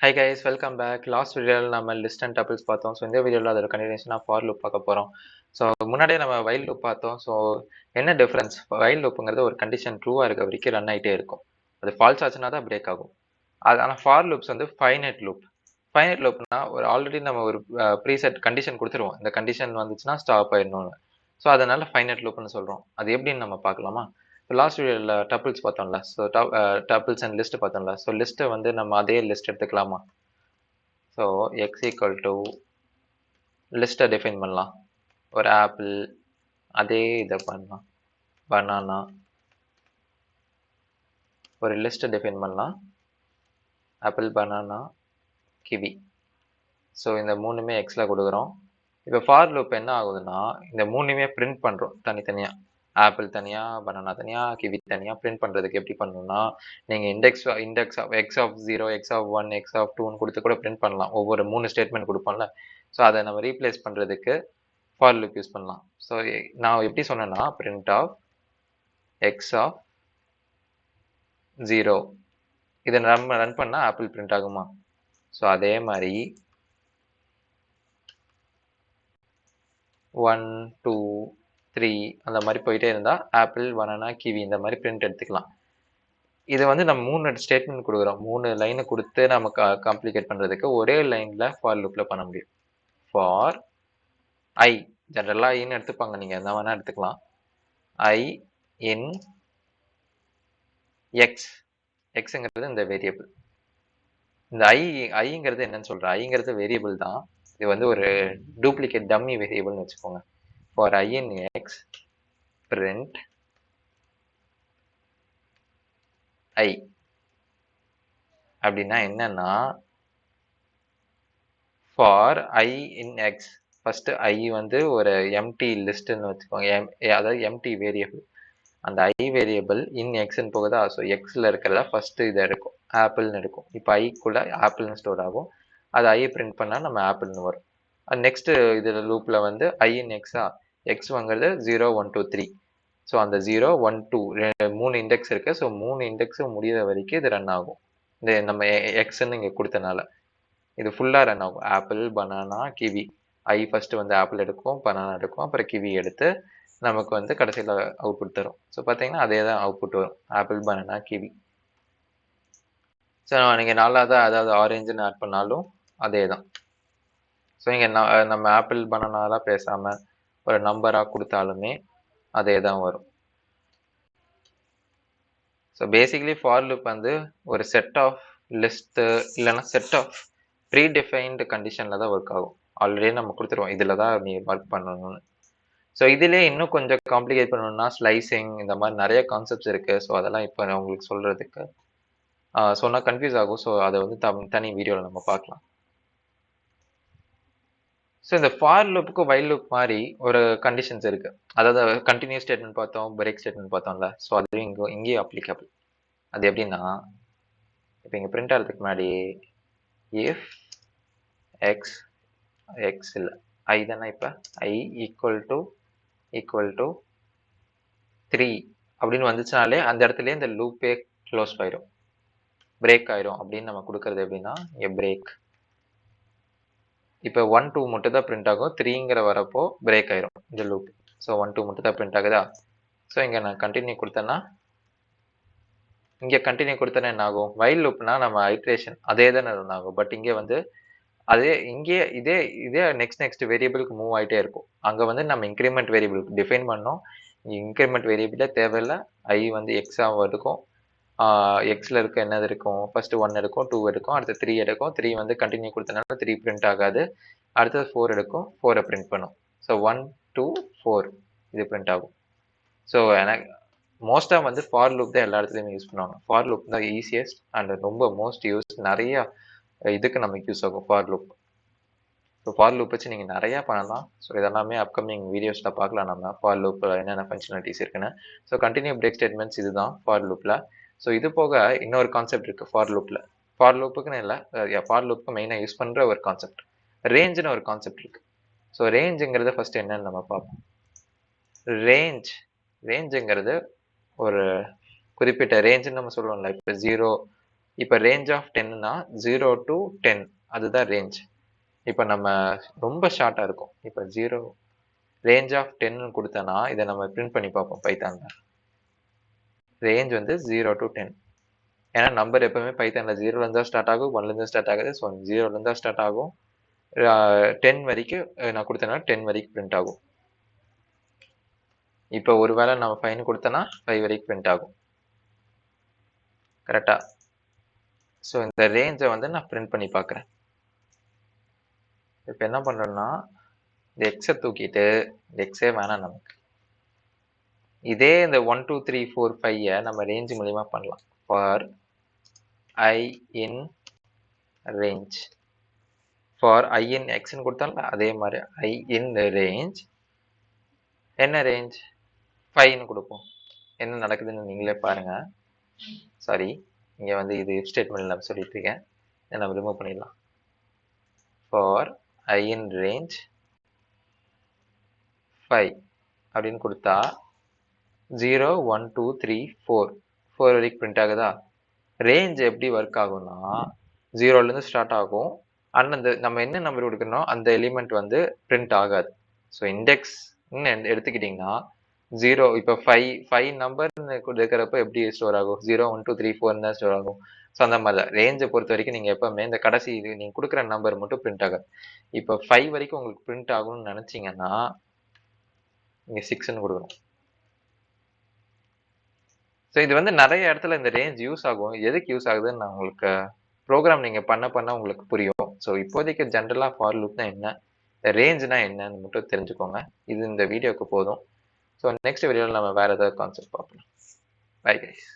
Hi guys, welcome back. Last video நம்ம list and tuples பார்த்தோம். So இந்த வீடியோவில் அதோட கண்டினியூஷன் ஆஃப் ஃபார் லூப் பார்க்க போகிறோம். ஸோ முன்னாடியே நம்ம வைல் லூப் பார்த்தோம். ஸோ என்ன டிஃப்ரென்ஸ்? வைல் லூப்புங்கிறது ஒரு கண்டிஷன் ட்ரூவாக இருக்க வரைக்கும் ரன் ஆகிட்டே இருக்கும். அது ஃபால்ஸ் ஆச்சுன்னா தான் பிரேக் ஆகும். அது ஆனால் ஃபார் லூப்ஸ் வந்து ஃபைனைட் லூப். ஃபைனைட் லூப்னா ஒரு ஆல்ரெடி நம்ம ஒரு ப்ரீசெட் கண்டிஷன் கொடுத்துருவோம். இந்த கண்டிஷன் வந்துச்சுன்னா ஸ்டாப் ஆயிடணும்னு. ஸோ அதனால ஃபைனைட் லூப்னு சொல்கிறோம். அது எப்படின்னு நம்ம பார்க்கலாமா? லாஸ்ட் வீடியோவில் டப்பிள்ஸ் பார்த்தோம்ல. ஸோ டப்பிள்ஸ் அண்ட் லிஸ்ட் பார்த்தோம்ல. ஸோ லிஸ்ட்டை வந்து நம்ம அதே லிஸ்ட் எடுத்துக்கலாமா? ஸோ எக்ஸ் ஈக்குவல் டு லிஸ்ட்டை டிஃபைன் பண்ணலாம். ஒரு ஆப்பிள், அதே இதை பண்ணலாம். பனானா, ஒரு லிஸ்ட்டை டிஃபைன் பண்ணலாம். Apple, banana, kiwi. ஸோ இந்த மூணுமே எக்ஸில் கொடுக்குறோம். இப்போ ஃபார் லூப் என்ன ஆகுதுன்னா, இந்த மூணுமே பிரிண்ட் பண்ணுறோம் தனித்தனியாக. ஆப்பிள் தனியாக, பனானா தனியாக, கிவி தனியாக பிரிண்ட் பண்ணுறதுக்கு எப்படி பண்ணணும்னா, நீங்கள் index of x of 0, x of 1, x of 2ன்னு கொடுத்து கூட பிரிண்ட் பண்ணலாம். ஒவ்வொரு 3 ஸ்டேட்மெண்ட் கொடுப்போம்ல. ஸோ அதை நம்ம ரீப்ளேஸ் பண்ணுறதுக்கு ஃபார் லூப் யூஸ் பண்ணலாம். ஸோ நான் எப்படி சொன்னேன்னா, பிரிண்ட் ஆஃப் எக்ஸ் ஆஃப் 0 இதை நம்ம ரன் பண்ணால் ஆப்பிள் பிரிண்ட் ஆகுமா? ஸோ அதே மாதிரி 1, 2, 3 அந்த மாதிரி போயிட்டே இருந்தால் ஆப்பிள், பனானா, கிவி இந்த மாதிரி பிரிண்ட் எடுத்துக்கலாம். இது வந்து நம்ம 3 ஸ்டேட்மெண்ட் கொடுக்குறோம். 3 லைனை கொடுத்து நம்ம காம்ப்ளிகேட் பண்ணுறதுக்கு ஒரே லைனில் ஃபார் லூப்பில் பண்ண முடியும். ஃபார் ஐ, ஜென்ரலாக ஐன்னு எடுத்துப்பாங்க, நீங்கள் என்ன வேணால் எடுத்துக்கலாம். ஐ இன் எக்ஸ், எக்ஸுங்கிறது இந்த வேரியபிள். இந்த ஐங்கிறது என்னன்னு சொல்கிறேன், ஐங்கிறது வேரியபிள் தான். இது வந்து ஒரு டூப்ளிகேட் டம்மி வேரியபிள்னு வச்சுக்கோங்க. For I in X print ஐ அப்படின்னா என்னன்னா, for I in X, first I வந்து ஒரு எம்டி லிஸ்ட்னு வச்சுக்கோங்க. அதாவது எம்டி வேரியபிள். அந்த ஐ வேரியபிள் இன் எக்ஸ்ன்னு போகுதா? ஸோ எக்ஸில் இருக்கிறதா ஃபர்ஸ்ட் இதை இருக்கும், ஆப்பிள்னு இருக்கும். இப்போ ஐக்குள்ள ஆப்பிள்னு ஸ்டோர் ஆகும். அது ஐ பிரிண்ட் பண்ணால் நம்ம ஆப்பிள்னு வரும். நெக்ஸ்ட் இதில் லூப்பில் வந்து ஐ இன் எக்ஸா, எக்ஸ் வாங்குறது 0, 1, 2, 3. ஸோ அந்த 0, 1, 2 3 இண்டெக்ஸ் இருக்குது. ஸோ 3 இண்டெக்ஸும் முடிகிற வரைக்கும் இது ரன் ஆகும். இந்த நம்ம எக்ஸ்ன்னு இங்கே கொடுத்தனால இது ஃபுல்லாக ரன் ஆகும். Apple, banana, kiwi. ஐ ஃபர்ஸ்ட் வந்து ஆப்பிள் எடுக்கும், பனானா எடுக்கும், அப்புறம் கிவி எடுத்து நமக்கு வந்து கடைசியில் அவுட்புட் தரும். ஸோ பார்த்தீங்கன்னா அதே தான் அவுட்புட் வரும், ஆப்பிள், பனானா, கிவி. ஸோ நீங்கள் நாலாவது அதாவது ஆரஞ்சுன்னு ஆட் பண்ணாலும் அதே தான். ஸோ இங்கே நம்ம ஆப்பிள், பனானாலாம் பேசாமல் ஒரு நம்பராக கொடுத்தாலுமே அதே தான் வரும். ஸோ பேசிக்கலி ஃபார் லூப் வந்து ஒரு செட் ஆஃப் லிஸ்ட்டு இல்லைன்னா செட் ஆஃப் ப்ரீ டிஃபைன்டு கண்டிஷனில் தான் ஒர்க் ஆகும். ஆல்ரெடி நம்ம கொடுத்துருவோம் இதில் தான் நீ ஒர்க் பண்ணணும்னு. ஸோ இதிலே இன்னும் கொஞ்சம் காம்ப்ளிகேட் பண்ணணும்னா ஸ்லைசிங் இந்த மாதிரி நிறைய கான்செப்ட்ஸ் இருக்குது. ஸோ அதெல்லாம் இப்போ நான் உங்களுக்கு சொல்கிறதுக்கு சொன்னால் கன்ஃபியூஸ் ஆகும். ஸோ அதை வந்து தனி வீடியோவில் நம்ம பார்க்கலாம். ஸோ இந்த ஃபார் லூப்புக்கு வைல் லூப் மாதிரி ஒரு கண்டிஷன்ஸ் இருக்குது. அதாவது கண்டினியூஸ் ஸ்டேட்மெண்ட் பார்த்தோம், பிரேக் ஸ்டேட்மெண்ட் பார்த்தோம்ல. ஸோ அதுவும் இங்கேயும் அப்ளிகபிள். அது எப்படின்னா, இப்போ இங்கே பிரிண்ட் ஆகிறதுக்கு முன்னாடி இஃப் எக்ஸ், எக்ஸ் இல்லை ஐ தானே, இப்போ ஐ ஈக்குவல் டு 3 அப்படின்னு வந்துச்சுனாலே அந்த இடத்துலயே இந்த லூப்பே க்ளோஸ் ஆயிரும், பிரேக் ஆயிரும். அப்படின்னு நம்ம கொடுக்கறது எப்படின்னா, இங்கே பிரேக். இப்போ 1, 2 மட்டும் தான் பிரிண்ட் ஆகும். 3ங்கிற வரப்போ பிரேக் ஆயிரும் இந்த லூப். ஸோ 1, 2 மட்டும் தான் பிரிண்ட் ஆகுதா? ஸோ இங்கே நான் கண்டினியூ கொடுத்தேன்னா, இங்கே கண்டினியூ கொடுத்தேன்னா என்ன ஆகும்? வைல் லூப்னா நம்ம ஐட்ரேஷன் அதே தானே ரன் ஆகும். பட் இங்கே வந்து அதே இங்கே இதே நெக்ஸ்ட் வேரியபிளுக்கு மூவ் ஆகிட்டே இருக்கும். அங்கே வந்து நம்ம இன்க்ரிமெண்ட் வேரியபிள் டிஃபைன் பண்ணோம். இன்க்ரிமெண்ட் வேரியபிளே தேவையில்லை. ஐ வந்து எக்ஸாக இருக்கும். எக்ஸில் இருக்க என்னது இருக்கும்? ஃபர்ஸ்ட் 1 எடுக்கும், 2 எடுக்கும், அடுத்து 3 எடுக்கும். 3 வந்து கண்டினியூ கொடுத்தனால 3 பிரிண்ட் ஆகாது. அடுத்தது 4 எடுக்கும், 4 பிரிண்ட் பண்ணும். ஸோ 1, 2, 4 இது பிரிண்ட் ஆகும். ஸோ எனக்கு மோஸ்ட்டாக வந்து ஃபார் லூப் தான் எல்லா இடத்துலையுமே யூஸ் பண்ணுவாங்க. ஃபார் லூப் தான் ஈஸியஸ்ட் அண்ட் ரொம்ப மோஸ்ட் யூஸ். நிறைய இதுக்கு நமக்கு யூஸ் ஆகும் for loop. So for loop வச்சு நீங்கள் நிறையா பண்ணலாம். ஸோ இதெல்லாமே அப்கமிங் வீடியோஸில் பார்க்கலாம் நம்ம ஃபார் லூப்பில் என்னென்ன ஃபங்க்ஷனாலிட்டிஸ் இருக்குன்னு. ஸோ கண்டினியூ பிரேக் ஸ்டேட்மெண்ட்ஸ் இதுதான் ஃபார் லூப்பில். ஸோ இது போக இன்னொரு கான்செப்ட் இருக்குது ஃபார் லூப்பில். ஃபார் லூப்புக்குன்னு இல்லை, ஃபார் லூப்புக்கு மெயினாக யூஸ் பண்ணுற ஒரு கான்செப்ட் ரேஞ்சுன்னு ஒரு கான்செப்ட் இருக்குது. ஸோ ரேஞ்சுங்கிறத ஃபஸ்ட்டு என்னன்னு நம்ம பார்ப்போம். ரேஞ்சுங்கிறது ஒரு குறிப்பிட்ட ரேஞ்சுன்னு நம்ம சொல்லுவோம்ல. இப்போ 0 இப்போ ரேஞ்ச் ஆஃப் 10னா 0 to 10 அதுதான் ரேஞ்ச். இப்போ நம்ம ரொம்ப ஷார்ட்டா இருக்கும். இப்போ 0 ரேஞ்ச் ஆஃப் 10 கொடுத்தனா இதை நம்ம பிரிண்ட் பண்ணி பார்ப்போம் பைத்தான்ல. ரேஞ்ச் வந்து 0 to 10. ஏன்னா நம்பர் எப்பவுமே பைத்தான்ல 0ல இருந்தா ஸ்டார்ட் ஆகும், 1ல இருந்து ஸ்டார்ட் ஆகுது. ஸோ 0ல இருந்தா ஸ்டார்ட் ஆகும். 10 வரைக்கும் நான் கொடுத்தேன்னா 10 வரைக்கும் பிரிண்ட் ஆகும். இப்போ ஒருவேளை நம்ம 5 கொடுத்தனா 5 வரைக்கும் பிரிண்ட் ஆகும். கரெக்டா? ஸோ இந்த ரேஞ்சை வந்து நான் பிரிண்ட் பண்ணி பார்க்குறேன். இப்போ என்ன பண்றோம்னா இந்த எக்ஸை தூக்கிட்டு இந்த எக்ஸே வேணாம் நமக்கு. இதே இந்த 1 2 3 4 5 நம்ம ரேஞ்ச் மூலியமா பண்ணலாம். For I in range. For I in xன்னு கொடுத்தால அதே மாதிரி I in range. என்ன ரேஞ்ச் 5ன்னு கொடுப்போம். என்ன நடக்குதுன்னு நீங்களே பாருங்க. சாரி, இங்க வந்து இது if ஸ்டேட்மெண்ட் நம்ம சொல்லிட்டு இருக்கேன். நம்ம ரிமூவ் பண்ணிடலாம். ஃபார் I in range 5 அப்படின்னு கொடுத்தா 0 1 2 3 4 வரைக்கும் பிரிண்ட் ஆகுதா? ரேஞ்ச் எப்படி ஒர்க் ஆகும்னா 0ல இருந்து ஸ்டார்ட் ஆகும். அண்ட் அந்த நம்ம என்ன நம்பர் கொடுக்கணும் அந்த எலிமெண்ட் வந்து பிரிண்ட் ஆகாது. ஸோ இண்டெக்ஸ் எடுத்துக்கிட்டிங்கன்னா 0 இப்போ 5 நம்பர் இருக்கிறப்ப எப்படி ஸ்டோர் ஆகும்? 0 1 2 3 4 தான் ஸ்டோர் ஆகும். ஸோ அந்த மாதிரி தான் ரேஞ்சை பொறுத்த வரைக்கும் நீங்கள் எப்பவுமே இந்த கடைசி இது நீங்கள் கொடுக்குற நம்பர் மட்டும் பிரிண்ட் ஆகாது. இப்போ 5 வரைக்கும் உங்களுக்கு பிரிண்ட் ஆகும்னு நினச்சிங்கன்னா நீங்கள் 6ன்னு கொடுக்கணும். ஸோ இது வந்து நிறைய இடத்துல இந்த ரேஞ்ச் யூஸ் ஆகும். எதுக்கு யூஸ் ஆகுதுன்னு நான் உங்களுக்கு ப்ரோக்ராம் நீங்கள் பண்ண உங்களுக்கு புரியும். ஸோ இப்போதைக்கு ஜென்ரலாக ஃபார் லூப்னா என்ன, ரேஞ்ச்னா என்னன்னு மட்டும் தெரிஞ்சுக்கோங்க. இது இந்த வீடியோக்கு போதும். ஸோ நெக்ஸ்ட் வீடியோவில் நம்ம வேறு ஏதாவது கான்செப்ட் பார்ப்போம். Bye guys.